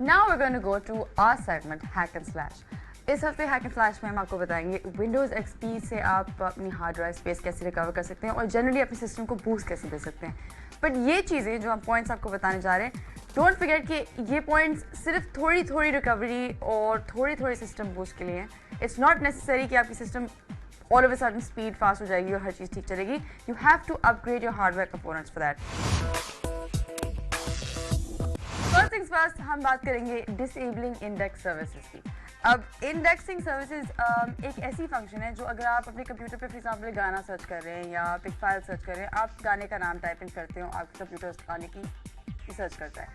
Now we're going to go to our segment Hack and Slash. इस हफ्ते hack and flash में हम आपको बताएंगे विंडोज़ एक्सपी से आप अपनी हार्ड ड्राइव स्पेस कैसे रिकवर कर सकते हैं और जनरली अपने सिस्टम को बूस्ट कैसे दे सकते हैं. बट ये चीज़ें जो हम पॉइंट्स आपको बताने जा रहे हैं, डोंट फॉरगेट कि ये पॉइंट्स सिर्फ थोड़ी थोड़ी रिकवरी और थोड़ी थोड़ी सिस्टम बूस्ट के लिए हैं. इट्स नॉट नेसेसरी कि आपकी system all of a sudden speed fast हो जाएगी और हर चीज़ ठीक चलेगी. You have to upgrade your hardware components for that. First things first, हम बात करेंगे डिसेबलिंग इंडेक्स सर्विसेज की. अब इंडेक्सिंग सर्विसेज एक ऐसी फंक्शन है जो अगर आप अपने कंप्यूटर पे फॉर एग्जांपल गाना सर्च कर रहे हैं या आप एक फाइल सर्च कर रहे हैं, आप गाने का नाम टाइप इन करते हो, आपके कंप्यूटर उस गाने की सर्च करता है.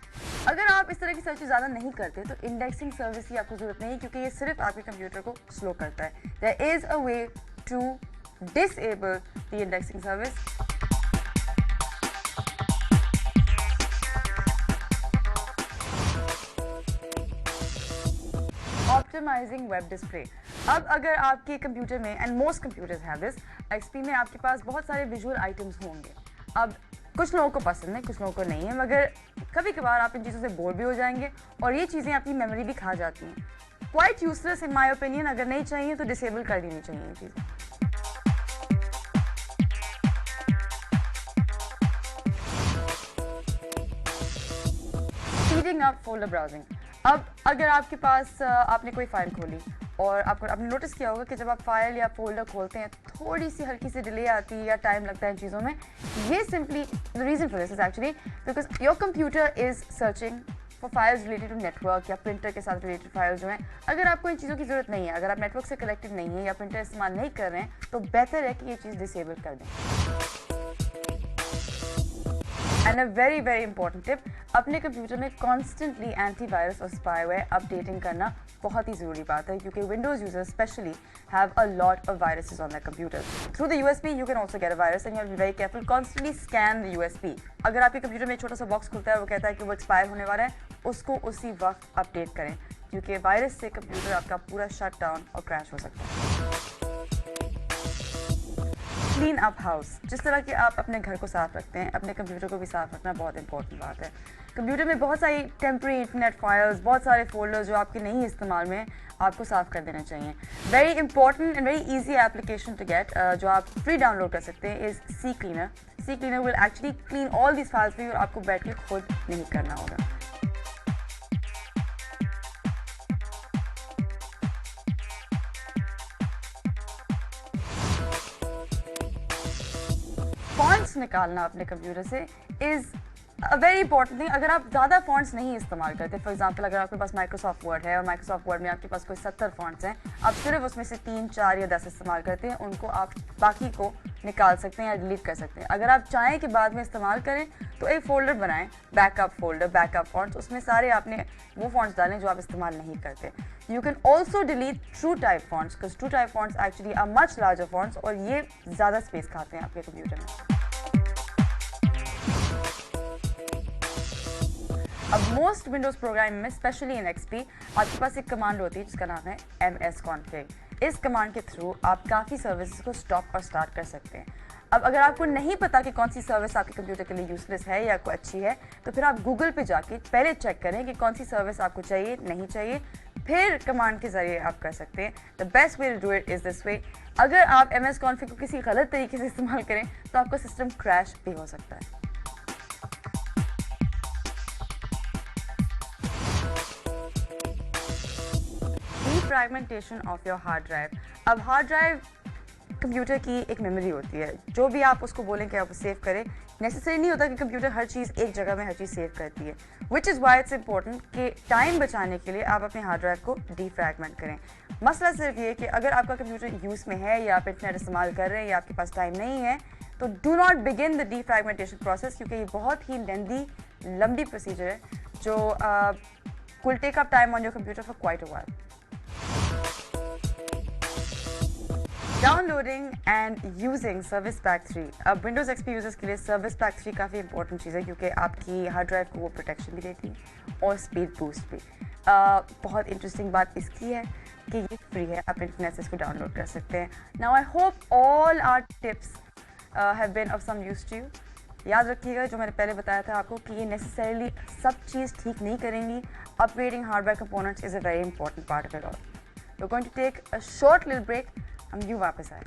अगर आप इस तरह की सर्च ज़्यादा नहीं करते तो इंडेक्सिंग सर्विस की आपको ज़रूरत नहीं, क्योंकि ये सिर्फ आपके कंप्यूटर को स्लो करता है. There is a way to disable the indexing service. Optimizing web display. अब अगर आपके कंप्यूटर में, and most computers have this, XP में आपके पास बहुत सारे विजुअल आइटम्स होंगे. अब कुछ लोगों को पसंद है, कुछ लोगों को नहीं है, मगर कभी कभार आप इन चीज़ों से बोर भी हो जाएंगे और ये चीज़ें आपकी मेमोरी भी खा जाती हैं. Quite useless in my opinion. अगर नहीं चाहिए तो डिसेबल कर देनी चाहिए ये चीज़ें. Speeding up folder browsing. अब अगर आपके पास आपने कोई फाइल खोली और आपने नोटिस किया होगा कि जब आप फाइल या फोल्डर खोलते हैं थोड़ी सी हल्की सी डिले आती है या टाइम लगता है इन चीज़ों में. ये simply the reason for this is actually because your computer is searching for files related to network या प्रिंटर के साथ रिलेटेड फाइल्स जो हैं. अगर आपको इन चीज़ों की ज़रूरत नहीं है, अगर आप नेटवर्क से कनेक्टेड नहीं है या प्रिंटर इस्तेमाल नहीं कर रहे हैं, तो बेहतर है कि ये चीज़ डिसेबल कर दें. And a very very important tip, अपने कंप्यूटर में कॉन्स्टेंटली एंटीवायरस और स्पाईवेयर अपडेटिंग करना बहुत ही ज़रूरी बात है, क्योंकि Windows users specially have a lot of viruses on the computer. Through the USB you can also get a virus and you have to be very careful. Constantly scan the USB. अगर आपके computer में एक छोटा सा box खुलता है, वो कहता है कि वो एक्सपायर होने वाला है, उसको उसी वक्त अपडेट करें, क्योंकि वायरस से कंप्यूटर आपका पूरा शट डाउन और क्रैश हो सकता है. Clean up house. जिस तरह कि आप अपने घर को साफ रखते हैं, अपने कंप्यूटर को भी साफ रखना बहुत इंपॉर्टेंट बात है. कंप्यूटर में बहुत सारी टेम्प्रेरी इंटरनेट फाइल्स, बहुत सारे फोल्डर्स जो आपके नहीं इस्तेमाल में, आपको साफ कर देना चाहिए. Very important and very easy application to get जो आप फ्री डाउनलोड कर सकते हैं is CCleaner. CCleaner will actually clean all this files for you और आपको बैठ के खुद नहीं करना होगा. फॉन्ट्स निकालना अपने कंप्यूटर से is a very important thing. अगर आप ज़्यादा फॉन्ट्स नहीं इस्तेमाल करते, फॉर एग्जांपल अगर आपके पास माइक्रोसॉफ्ट वर्ड है और माइक्रोसॉफ्ट वर्ड में आपके पास कोई 70 फॉन्ट्स हैं, आप सिर्फ उसमें से 3, 4 या 10 इस्तेमाल करते हैं, उनको आप बाकी को निकाल सकते हैं या डिलीट कर सकते हैं. अगर आप चाहें कि बाद में इस्तेमाल करें तो एक फ़ोल्डर बनाएं, बैकअप फोल्डर, बैकअप फॉन्ट्स. उसमें सारे आपने वो फॉन्ट्स डालें जो आप इस्तेमाल नहीं करते. You can also delete true type fonts, because true type fonts actually are much larger fonts और ये ज़्यादा स्पेस खाते हैं आपके कंप्यूटर में. अब मोस्ट विंडोज़ प्रोग्राम में, स्पेशली इन एक्सपी, आपके पास एक कमांड होती है जिसका नाम है msconfig. इस कमांड के थ्रू आप काफ़ी सर्विसेज को स्टॉप और स्टार्ट कर सकते हैं. अब अगर आपको नहीं पता कि कौन सी सर्विस आपके कंप्यूटर के लिए यूजलेस है या कोई अच्छी है, तो फिर आप गूगल पे जाके पहले चेक करें कि कौन सी सर्विस आपको चाहिए, नहीं चाहिए, फिर कमांड के ज़रिए आप कर सकते हैं. The best way to do it is this way. अगर आप msconfig को किसी गलत तरीके से इस्तेमाल करें तो आपका सिस्टम क्रैश भी हो सकता है. Fragmentation of your hard drive. अब हार्ड ड्राइव कंप्यूटर की एक मेमोरी होती है. जो भी आप उसको बोलें कि आप सेव करें, नेसेसरी नहीं होता कि कंप्यूटर हर चीज़ एक जगह में हर चीज़ सेव करती है. Which is why it's important कि टाइम बचाने के लिए आप अपने हार्ड ड्राइव को डीफ्रैगमेंट करें. मसला सिर्फ ये कि अगर आपका कंप्यूटर यूज़ में है या आप इंटरनेट इस्तेमाल कर रहे हैं या आपके पास टाइम नहीं है, तो do not begin the defragmentation process, क्योंकि ये बहुत ही लेंदी, लंबी प्रोसीजर है जो will take up time on your computer for quite a while. Downloading and using service pack 3. अब विंडोज़ एक्सपी यूजर्स के लिए सर्विस पैक 3 काफ़ी इंपॉर्टेंट चीज़ है, क्योंकि आपकी हार्ड ड्राइव को वो प्रोटेक्शन भी देती है और स्पीड बूस्ट भी. बहुत इंटरेस्टिंग बात इसकी है कि ये फ्री है, आप इंटरनेट से इसको डाउनलोड कर सकते हैं. Now I hope all our tips have been of some use to you. याद रखिएगा जो मैंने पहले बताया था आपको कि ये नेसेसरीली सब चीज़ ठीक नहीं करेंगी. upgrading hardware components is a very important part of it all. We're going to take a short little break. हम यूँ वापस आए.